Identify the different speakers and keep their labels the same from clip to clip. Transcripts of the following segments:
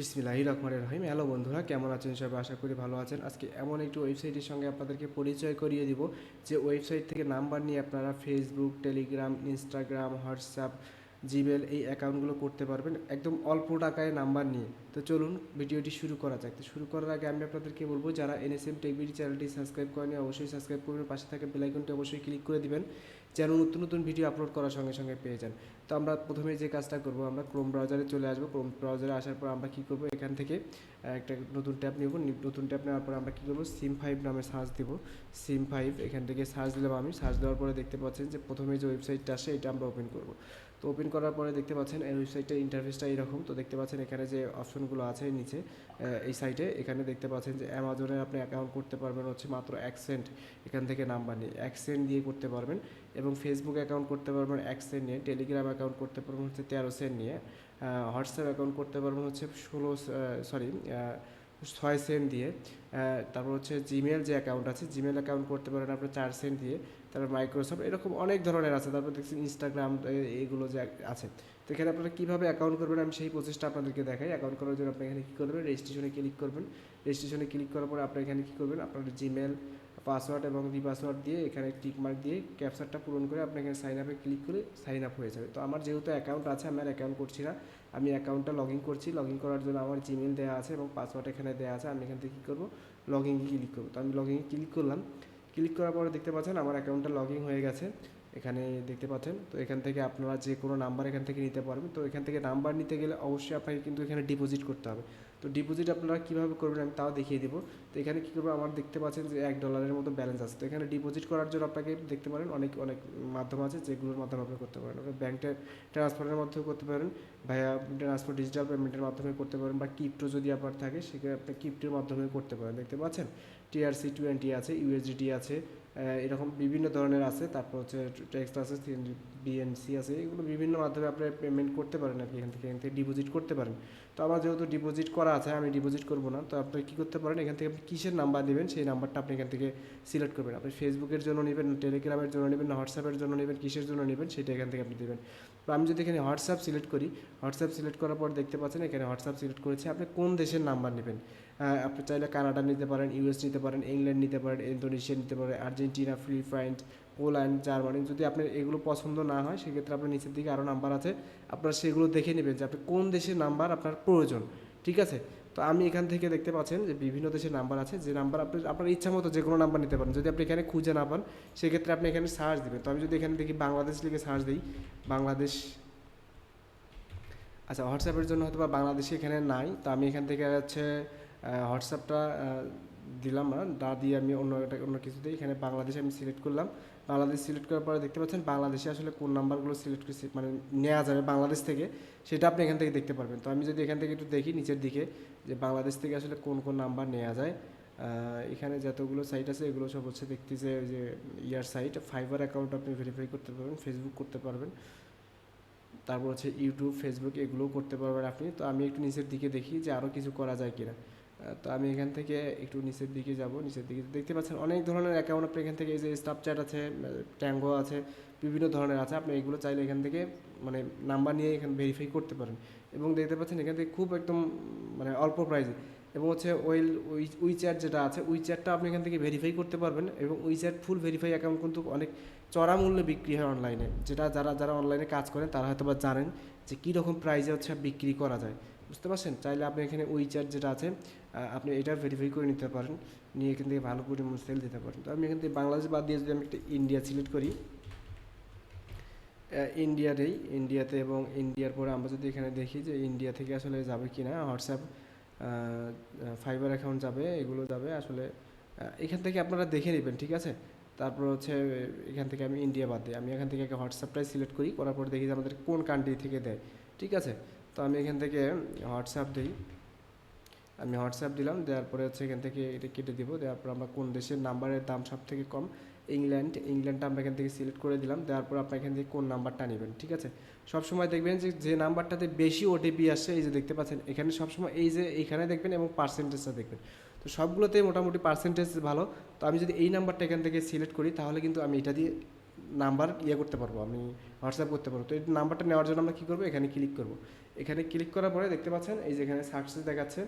Speaker 1: বিসমিল্লাহির রহমানির রহিম। হ্যালো বন্ধুরা, কেমন আছেন সবাই? আশা করি ভালো আছেন। আজকে এমন একটি ওয়েবসাইটের সঙ্গে আপনাদেরকে পরিচয় করিয়ে দিব যে ওয়েবসাইট থেকে নাম্বার নিয়ে আপনারা Facebook, Telegram, Instagram, WhatsApp, Gmail এই অ্যাকাউন্টগুলো করতে পারবেন একদম অল্প টাকায় নাম্বার নিয়ে। তো চলুন ভিডিওটি শুরু করা যাক। তো শুরু করার আগে আমি আপনাদেরকে বলবো, যারা এনএসএম টেকবিডি চ্যানেলটি সাবস্ক্রাইব করেনি অবশ্যই সাবস্ক্রাইব করবেন, পাশে থাকা বেল আইকনটি অবশ্যই ক্লিক করে দিবেন যেন নতুন নতুন ভিডিও আপলোড করার সঙ্গে সঙ্গে পেয়ে যান। তো আমরা প্রথমে যে কাজটা করব, আমরা ক্রোম ব্রাউজারে চলে আসবো। ক্রোম ব্রাউজারে আসার পর আমরা কী করব, এখান থেকে একটা নতুন ট্যাব নেব। নতুন ট্যাব নেওয়ার পর আমরা কী করবো, সিম5 নামে সার্চ দিব। সিম5 এখান থেকে সার্চ দিলাম। আমি সার্চ দেওয়ার পরে দেখতে পাচ্ছেন যে প্রথমে যে ওয়েবসাইটটা আসে এটা আমরা ওপেন করব। তো ওপেন করার পরে দেখতে পাচ্ছেন এই ওয়েবসাইটের ইন্টারফেসটা এরকম। তো দেখতে পাচ্ছেন এখানে যে অপশনগুলো আছে নিচে এই সাইটে, এখানে দেখতে পাচ্ছেন যে অ্যামাজনে আপনি অ্যাকাউন্ট করতে পারবেন হচ্ছে মাত্র 1 সেন্ট। এখান থেকে নাম্বার নিয়ে 1 সেন্ট দিয়ে করতে পারবেন। এবং ফেসবুক অ্যাকাউন্ট করতে পারবেন 1 সেন্ট নিয়ে, টেলিগ্রাম অ্যাকাউন্ট করতে পারবেন হচ্ছে 13 সেন্ট নিয়ে, হোয়াটসঅ্যাপ অ্যাকাউন্ট করতে পারবেন হচ্ছে 6 সেন্ট দিয়ে। তারপর হচ্ছে জিমেল যে অ্যাকাউন্ট আছে, জিমেল অ্যাকাউন্ট করতে পারেন আপনার 4 সেন্ট দিয়ে। তারপর মাইক্রোসফট, এরকম অনেক ধরনের আছে। তারপর দেখছেন ইনস্টাগ্রাম, এইগুলো যে আছে। তো এখানে আপনারা কীভাবে অ্যাকাউন্ট করবেন আমি সেই প্রসেসটা আপনাদেরকে দেখাই। অ্যাকাউন্ট করার জন্য আপনি এখানে কী করবেন, রেজিস্ট্রেশনে ক্লিক করবেন। রেজিস্ট্রেশনে ক্লিক করার পরে আপনি এখানে কী করবেন, আপনার জিমেল পাসওয়ার্ড এবং রিপাসওয়ার্ড দিয়ে এখানে টিক মার্ক দিয়ে ক্যাপচারটা পূরণ করে আপনি এখানে সাইন আপে ক্লিক করে সাইন আপ হয়ে যাবে। তো আমার যেহেতু অ্যাকাউন্ট আছে, আমি আর অ্যাকাউন্ট করছি না, আমি অ্যাকাউন্টটা লগ ইন করছি। লগ ইন করার জন্য আমার জিমেল দেওয়া আছে এবং পাসওয়ার্ড এখানে দেওয়া আছে। আমি এখান থেকে কী করবো, লগ ইন ক্লিক করবো। তো আমি লগ ইন ক্লিক করলাম। ক্লিক করার পরে দেখতে পাচ্ছেন আমার অ্যাকাউন্টটা লগ ইন হয়ে গেছে, এখানে দেখতে পাচ্ছেন। তো এখান থেকে আপনারা যে কোনো নাম্বার এখান থেকে নিতে পারবেন। তো এখান থেকে নাম্বার নিতে গেলে অবশ্যই আপনাকে কিন্তু এখানে ডিপোজিট করতে হবে। তো ডিপোজিট আপনারা কীভাবে করবেন আমি তাও দেখিয়ে দেবো। তো এখানে কী করবো, আমার দেখতে পাচ্ছেন যে $1 মতো ব্যালেন্স আছে। তো এখানে ডিপোজিট করার জন্য আপনাকে দেখতে পারেন অনেক অনেক মাধ্যম আছে, যেগুলোর মাধ্যমে আপনি করতে পারেন। আপনি ব্যাংক ট্রান্সফারের মাধ্যমে করতে পারেন, ভাইয়া ট্রান্সফার ডিজিটাল পেমেন্টের মাধ্যমে করতে পারেন, বা ক্রিপ্টো যদি আপনার থাকে সেখানে আপনি ক্রিপ্টোর মাধ্যমে করতে পারেন। দেখতে পাচ্ছেন TRC20 আছে, USDT আছে, এরকম বিভিন্ন ধরনের আছে। তারপর হচ্ছে টেক্সট আছে, BNC আছে, এগুলো বিভিন্ন মাধ্যমে আপনি পেমেন্ট করতে পারেন আর কি। এখান থেকে ডিপোজিট করতে পারেন। তো আমার যেহেতু ডিপোজিট করা আছে, আমি ডিপোজিট করবো না। তো আপনি কী করতে পারেন, এখান থেকে আপনি কিসের নাম্বার নেবেন সেই নাম্বারটা আপনি এখান থেকে সিলেক্ট করবেন। আপনি ফেসবুকের জন্য নেবেন, টেলিগ্রামের জন্য নেবেন, হোয়াটসঅ্যাপের জন্য নেবেন, কিসের জন্য নেবেন সেটা এখান থেকে আপনি দেবেন। তো আমি যদি এখানে হোয়াটসঅ্যাপ সিলেক্ট করি, হোয়াটসঅ্যাপ সিলেক্ট করার পর দেখতে পাচ্ছেন এখানে হোয়াটসঅ্যাপ সিলেক্ট করেছি। আপনি কোন দেশের নাম্বার নেবেন, আপনি চাইলে কানাডা নিতে পারেন, US নিতে পারেন, ইংল্যান্ড নিতে পারেন, ইন্দোনেশিয়া নিতে পারেন, আর্জেন্টিনা, ফিলিপাইন, পোল্যান্ড, জার্মানি। যদি আপনার এগুলো পছন্দ না হয় সেক্ষেত্রে আপনার নিচের দিকে আরও নাম্বার আছে, আপনার সেগুলো দেখে নেবেন যে আপনি কোন দেশের নাম্বার আপনার প্রয়োজন। ঠিক আছে। তো আমি এখান থেকে দেখতে পাচ্ছেন যে বিভিন্ন দেশের নাম্বার আছে, যে নাম্বার আপনি আপনার ইচ্ছা মতো যে কোনো নাম্বার নিতে পারেন। যদি আপনি এখানে খুঁজে না পান সেক্ষেত্রে আপনি এখানে সার্চ দেবেন। তো আমি যদি এখানে দেখি বাংলাদেশ লিখে সার্চ দিই, বাংলাদেশ, আচ্ছা হোয়াটসঅ্যাপের জন্য হয়তো বা বাংলাদেশে এখানে নাই। তো আমি এখান থেকে হচ্ছে হোয়াটসঅ্যাপটা দিলাম না দিয়ে আমি অন্য কিছু দিই। এখানে বাংলাদেশ আমি সিলেক্ট করলাম। বাংলাদেশ সিলেক্ট করার পরে দেখতে পাচ্ছেন বাংলাদেশে আসলে কোন নাম্বারগুলো সিলেক্ট করছি, মানে নেওয়া যাবে বাংলাদেশ থেকে, সেটা আপনি এখান থেকে দেখতে পারবেন। তো আমি যদি এখান থেকে একটু দেখি নিচের দিকে যে বাংলাদেশ থেকে আসলে কোন কোন নাম্বার নেওয়া যায়, এখানে যতগুলো সাইট আছে এগুলো সব হচ্ছে দেখতেছে যে ইয়ার সাইট। ফাইবার অ্যাকাউন্ট আপনি ভেরিফাই করতে পারবেন, ফেসবুক করতে পারবেন, তারপর হচ্ছে ইউটিউব, ফেসবুক এগুলোও করতে পারবেন আপনি। তো আমি একটু নিচের দিকে দেখি যে আরও কিছু করা যায় কিনা। তো আমি এখান থেকে একটু নিচের দিকে যাব। নিচের দিকে দেখতে পাচ্ছেন অনেক ধরনের অ্যাকাউন্ট আপনি এখান থেকে, এই যে স্ন্যাপচ্যাট আছে, ট্যাঙ্গো আছে, বিভিন্ন ধরনের আছে। আপনি এগুলো চাইলে এখান থেকে মানে নাম্বার নিয়ে এখানে ভেরিফাই করতে পারেন। এবং দেখতে পাচ্ছেন এখান থেকে খুব একদম মানে অল্প প্রাইসে। এবং হচ্ছে উইচ্যাট যেটা আছে, উইচ্যাটটা আপনি এখান থেকে ভেরিফাই করতে পারবেন। এবং উইচ্যাট ফুল ভেরিফাই অ্যাকাউন্ট কিন্তু অনেক চড়া মূল্যে বিক্রি হয় অনলাইনে, যেটা যারা যারা অনলাইনে কাজ করেন তারা হয়তো বা জানেন যে কীরকম প্রাইসে হচ্ছে বিক্রি করা যায়। বুঝতে পারছেন? চাইলে আপনি এখানে উইচ্যাট যেটা আছে আপনি এটার ভেরিফাই করে নিতে পারেন, নিয়ে এখান থেকে ভালো পরিমাণ সেল দিতে পারেন। তো আমি এখান থেকে বাংলাদেশ বাদ দিয়ে যদি আমি একটা ইন্ডিয়া সিলেক্ট করি, ইন্ডিয়াতে, এবং ইন্ডিয়ার পরে আমরা যদি এখানে দেখি যে ইন্ডিয়া থেকে আসলে যাবে কি না, হোয়াটসঅ্যাপ, ফাইবার অ্যাকাউন্ট যাবে, এগুলো যাবে আসলে। এখান থেকে আপনারা দেখে নেবেন, ঠিক আছে। তারপর হচ্ছে এখান থেকে আমি ইন্ডিয়া বাদ দিই, আমি এখান থেকে হোয়াটসঅ্যাপটাই সিলেক্ট করি, করার পর দেখি যে আমাদের কোন কান্ট্রি থেকে দেয়। ঠিক আছে। তো আমি এখান থেকে হোয়াটসঅ্যাপ দিই, আমি হোয়াটসঅ্যাপ দিলাম, দেওয়ার পরে হচ্ছে এখান থেকে এটা কেটে দিব। দেওয়ার পর আমরা কোন দেশের নাম্বারের দাম সব থেকে কম, ইংল্যান্ডটা আমরা এখান থেকে সিলেক্ট করে দিলাম। দেওয়ার পর আপনার এখান থেকে কোন নাম্বারটা নেবেন। ঠিক আছে। সবসময় দেখবেন যে নাম্বারটাতে বেশি ওটিপি আসছে, এই যে দেখতে পাচ্ছেন এখানে সবসময় এই যে এইখানে দেখবেন এবং পার্সেন্টেজটা দেখবেন। তো সবগুলোতেই মোটামুটি পার্সেন্টেজ ভালো। তো আমি যদি এই নাম্বারটা এখান থেকে সিলেক্ট করি তাহলে কিন্তু আমি এটা দিয়ে নাম্বার ইয়ে করতে পারবো, আমি হোয়াটসঅ্যাপ করতে পারবো। তো এই নাম্বারটা নেওয়ার জন্য আমরা কী করবো, এখানে ক্লিক করবো। এখানে ক্লিক করার পরে দেখতে পাচ্ছেন এই যে এখানে সাকসেস দেখাচ্ছে,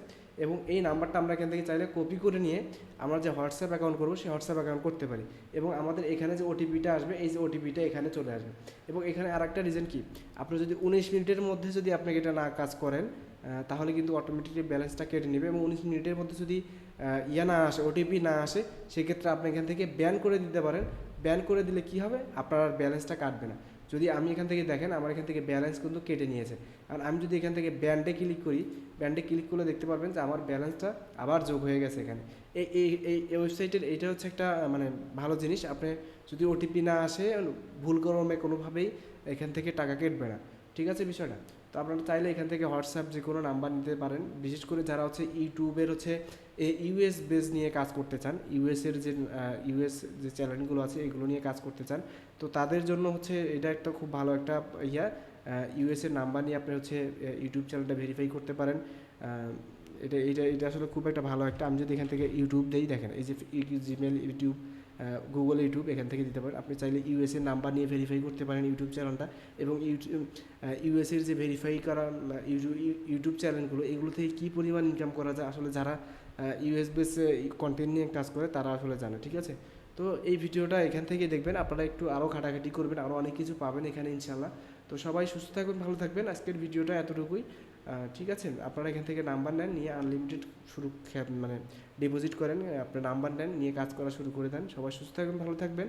Speaker 1: এবং এই নাম্বারটা আমরা এখান থেকে চাইলে কপি করে নিয়ে আমরা যে হোয়াটসঅ্যাপ অ্যাকাউন্ট করবো সেই হোয়াটসঅ্যাপ অ্যাকাউন্ট করতে পারি, এবং আমাদের এখানে যে ওটিপিটা আসবে এই যে ওটিপিটা এখানে চলে আসবে। এবং এখানে আর একটা রিজন কি, আপনি যদি 19 মিনিটের মধ্যে যদি আপনাকে এটা না কাজ করেন তাহলে কিন্তু অটোমেটিকলি ব্যালেন্সটা কেটে নেবে, এবং 19 মিনিটের মধ্যে যদি ইয়ে না আসে, ওটিপি না আসে, সেক্ষেত্রে আপনি এখান থেকে ব্যান করে দিতে পারেন। ব্যান করে দিলে কি হবে, আপনার আর ব্যালেন্সটা কাটবে না। যদি আমি এখান থেকে দেখেন আমার এখান থেকে ব্যালেন্স কিন্তু কেটে নিয়েছে, আর আমি যদি এখান থেকে ব্যান্ডে ক্লিক করি, ব্যান্ডে ক্লিক করলে দেখতে পারবেন যে আমার ব্যালেন্সটা আবার যোগ হয়ে গেছে এখানে। এই এই এই ওয়েবসাইটের এইটা হচ্ছে একটা মানে ভালো জিনিস, আপনি যদি ওটিপি না আসে ভুল ক্রমে কোনোভাবেই এখান থেকে টাকা কেটবে না, ঠিক আছে বিষয়টা। তো আপনারা চাইলে এখান থেকে হোয়াটসঅ্যাপ যে কোনো নাম্বার নিতে পারেন, বিশেষ করে যারা হচ্ছে ইউটিউবের হচ্ছে ইউএস বেস নিয়ে কাজ করতে চান, ইউএসের যে ইউএস যে চ্যানেলগুলো আছে এগুলো নিয়ে কাজ করতে চান, তো তাদের জন্য হচ্ছে এটা একটা খুব ভালো একটা ইউএসের নাম্বার নিয়ে আপনি হচ্ছে ইউটিউব চ্যানেলটা ভেরিফাই করতে পারেন। এটা এটা এটা আসলে খুব একটা ভালো একটা, আমি যদি এখান থেকে ইউটিউব দিই, দেখেন এই যে জিমেল, ইউটিউব, গুগল, ইউটিউব এখান থেকে দিতে পারেন। আপনি চাইলে ইউএসের নাম্বার নিয়ে ভেরিফাই করতে পারেন ইউটিউব চ্যানেলটা, এবং ইউএসের যে ভেরিফাই করা ইউটিউব চ্যানেলগুলো, এগুলো থেকে কী পরিমাণ ইনকাম করা যায় আসলে যারা ইউএস বেস কন্টেন্ট নিয়ে কাজ করে তারা আসলে জানে, ঠিক আছে। তো এই ভিডিওটা এখান থেকে দেখবেন, আপনারা একটু আরও ঘাটাঘাটি করবেন, আরও অনেক কিছু পাবেন এখানে ইনশাল্লাহ। তো সবাই সুস্থ থাকবেন, ভালো থাকবেন, আজকের ভিডিওটা এতটুকুই, ঠিক আছে। আপনারা এখান থেকে নাম্বার নেন, নিয়ে আনলিমিটেড শুরু মানে ডিপোজিট করেন, আপনার নাম্বার নেন, নিয়ে কাজ করা শুরু করে দেন। সবাই সুস্থ থাকবেন, ভালো থাকবেন।